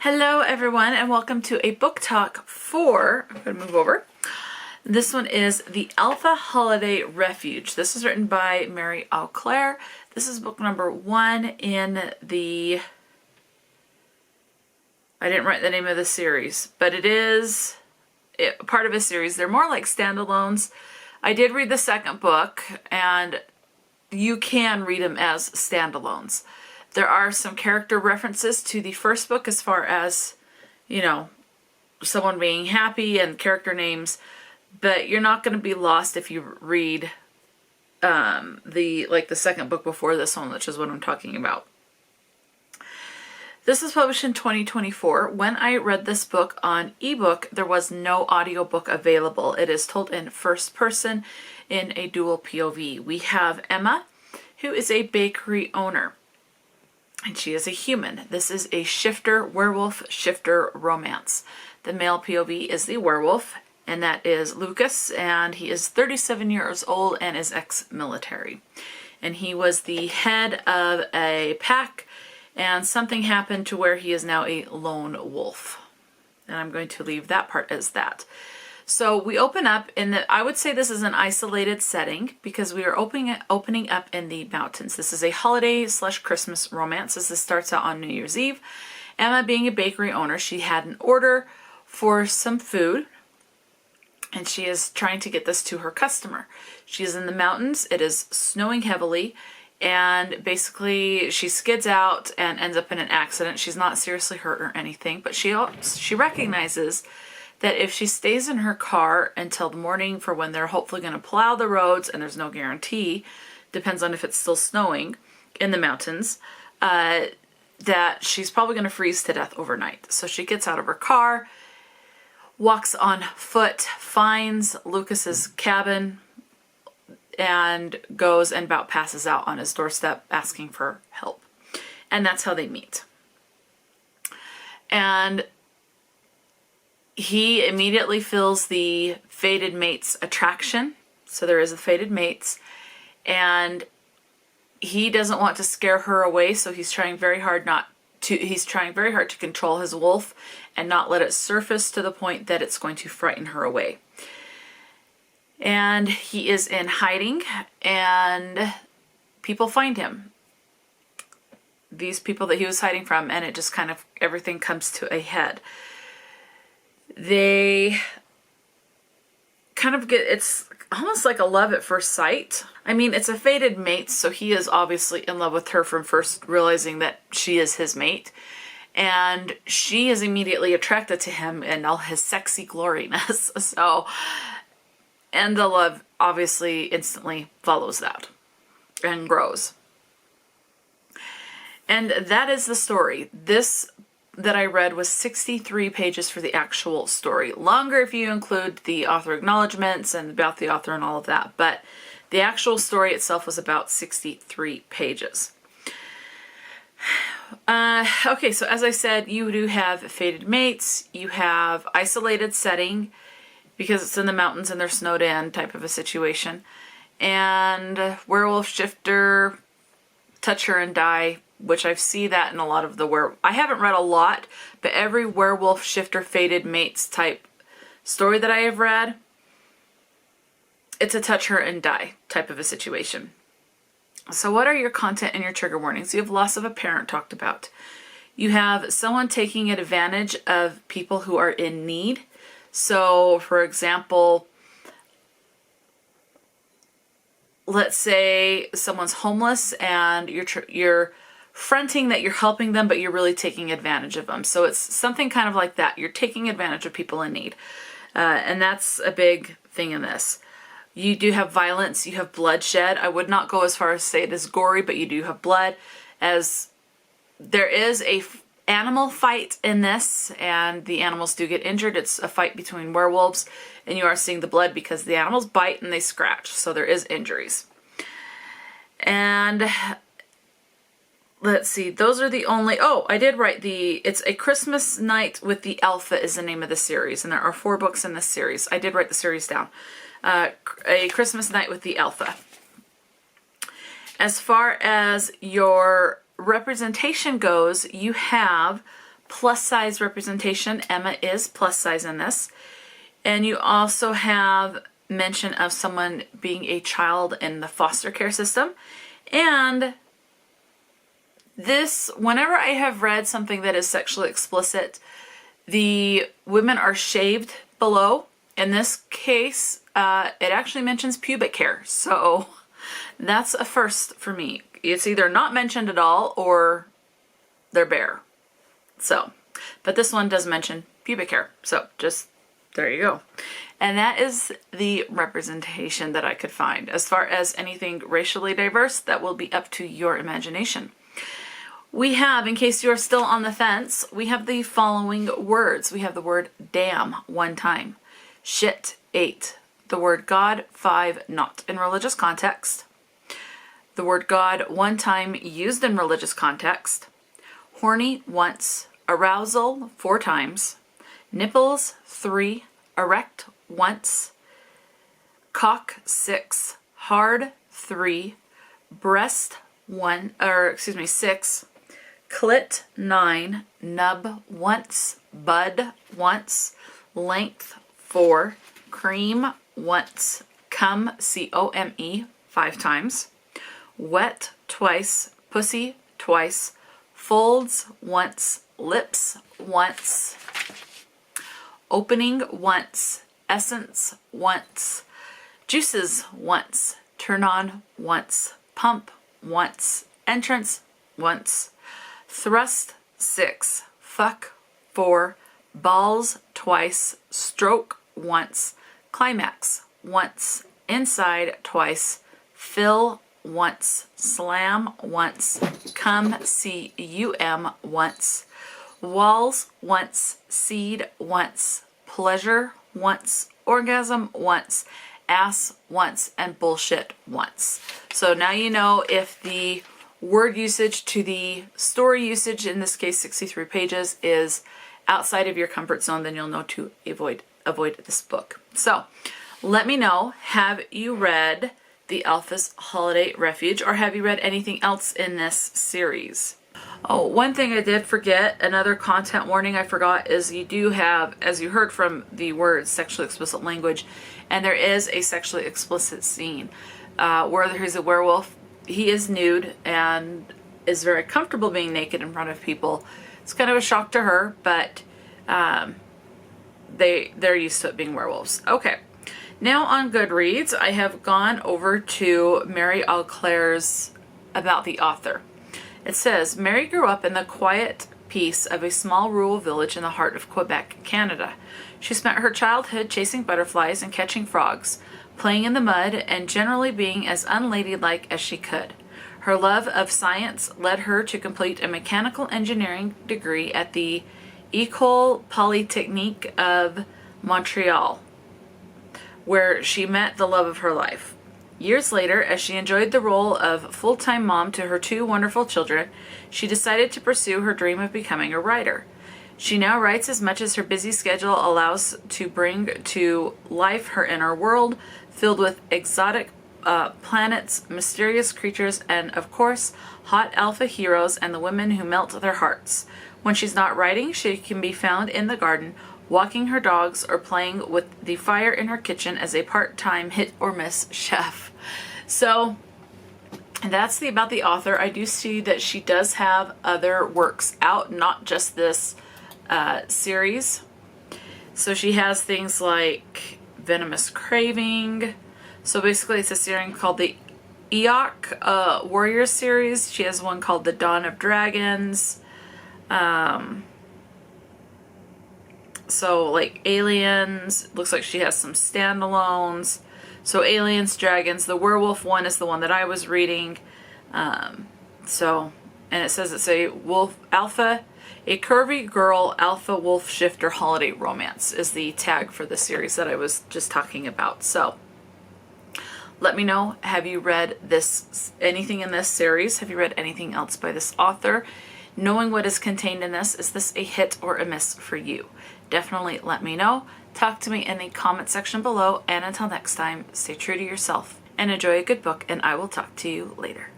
Hello everyone and welcome to a book talk for, I'm going to move over. This one is The Alphas Holiday Refuge. This is written by Mary Auclair. This is book number 1 in the, I didn't write the name of the series, but it is part of a series. They're more like standalones. I did read the second book and you can read them as standalones. There are some character references to the first book as far as, you know, someone being happy and character names, but you're not going to be lost if you read the second book before this one, which is what I'm talking about. This was published in 2024. When I read this book on ebook, there was no audiobook available. It is told in first person in a dual POV. We have Emma, who is a bakery owner. And she is a human. This is a shifter, werewolf shifter romance. The male POV is the werewolf, and that is Lucas, and he is 37 years old and is ex-military. And he was the head of a pack, and something happened to where he is now a lone wolf. And I'm going to leave that part as that. So we open up in the, I would say this is an isolated setting because we are opening up in the mountains. This is a holiday/Christmas romance as this starts out on New Year's Eve. Emma, being a bakery owner, she had an order for some food and she is trying to get this to her customer. She is in the mountains, it is snowing heavily, and basically she skids out and ends up in an accident. She's not seriously hurt or anything, but she recognizes that if she stays in her car until the morning for when they're hopefully going to plow the roads, and there's no guarantee, depends on if it's still snowing in the mountains, that she's probably going to freeze to death overnight. So she gets out of her car, walks on foot, finds Lucas's cabin, and goes and about passes out on his doorstep asking for help. And that's how they meet. And he immediately feels the fated mates attraction. So there is a fated mates, and he doesn't want to scare her away. So he's trying very hard to control his wolf and not let it surface to the point that it's going to frighten her away. And he is in hiding and people find him. These people that he was hiding from, and it just kind of, everything comes to a head. They kind of get, it's almost like a love at first sight. I mean, it's a fated mate, so he is obviously in love with her from first realizing that she is his mate. And she is immediately attracted to him and all his sexy gloriness. So, and the love obviously instantly follows that and grows. And that is the story. This that I read was 63 pages for the actual story. Longer if you include the author acknowledgments and about the author and all of that, but the actual story itself was about 63 pages. Okay, so as I said, you do have fated mates, you have isolated setting because it's in the mountains and they're snowed in type of a situation, and werewolf shifter, touch her and die, which I see that in a lot of the I haven't read a lot, but every werewolf shifter fated mates type story that I have read, it's a touch her and die type of a situation. So what are your content and your trigger warnings? You have loss of a parent talked about. You have someone taking advantage of people who are in need. So for example, let's say someone's homeless and you're fronting that you're helping them, but you're really taking advantage of them. So it's something kind of like that. You're taking advantage of people in need. And that's a big thing in this. You do have violence. You have bloodshed. I would not go as far as say it is gory, but you do have blood, as there is a animal fight in this, and the animals do get injured. It's a fight between werewolves, and you are seeing the blood because the animals bite and they scratch. So there is injuries. And let's see, those are the only, oh, I did write it's A Christmas Night with the Alpha is the name of the series, and there are 4 books in this series. I did write the series down. A Christmas Night with the Alpha. As far as your representation goes, you have plus size representation. Emma is plus size in this. And you also have mention of someone being a child in the foster care system. And this, whenever I have read something that is sexually explicit, the women are shaved below. In this case, it actually mentions pubic hair. So that's a first for me. It's either not mentioned at all or they're bare. So, but this one does mention pubic hair. So just, there you go. And that is the representation that I could find. As far as anything racially diverse, that will be up to your imagination. We have, in case you're still on the fence, we have the following words. We have the word damn 1 time, shit 8, the word God 5 not in religious context, the word God 1 time used in religious context, horny once, arousal 4 times, nipples 3, erect once, cock 6, hard 3, breast 6, clit 9, nub once, bud once, length 4, cream once, cum C-O-M-E 5 times, wet twice, pussy twice, folds once, lips once, opening once, essence once, juices once, turn on once, pump once, entrance once, thrust 6, fuck 4, balls twice, stroke once, climax once, inside twice, fill once, slam once, cum C-U-M once, walls once, seed once, pleasure once, orgasm once, ass once, and bullshit once. So now you know if the word usage to the story usage, in this case 63 pages, is outside of your comfort zone, then you'll know to avoid this book. So let me know, have you read the Alphas Holiday Refuge, or have you read anything else in this series? Oh, one thing I did forget, another content warning I forgot, is you do have, as you heard from the words, sexually explicit language, and there is a sexually explicit scene where there's a werewolf. He is nude and is very comfortable being naked in front of people. It's kind of a shock to her, but they're used to it being werewolves. Okay, now on Goodreads, I have gone over to Mary Auclair's About the Author. It says, Mary grew up in the quiet peace of a small rural village in the heart of Quebec, Canada. She spent her childhood chasing butterflies and catching frogs, playing in the mud, and generally being as unladylike as she could. Her love of science led her to complete a mechanical engineering degree at the École Polytechnique of Montreal, where she met the love of her life. Years later, as she enjoyed the role of full-time mom to her 2 wonderful children, she decided to pursue her dream of becoming a writer. She now writes as much as her busy schedule allows to bring to life her inner world, filled with exotic planets, mysterious creatures, and, of course, hot alpha heroes and the women who melt their hearts. When she's not writing, she can be found in the garden, walking her dogs or playing with the fire in her kitchen as a part-time hit-or-miss chef. So that's about the author. I do see that she does have other works out, not just this series. So she has things like Venomous Craving. So basically it's a series called the Eoc Warriors series. She has one called The Dawn of Dragons. So like Aliens, looks like she has some standalones. So Aliens, Dragons, the werewolf one is the one that I was reading. And it says it's a wolf alpha, a curvy girl alpha wolf shifter holiday romance is the tag for the series that I was just talking about. So let me know, have you read anything in this series? Have you read anything else by this author? Knowing what is contained in this, is this a hit or a miss for you? Definitely let me know. Talk to me in the comment section below, and until next time, stay true to yourself and enjoy a good book, and I will talk to you later.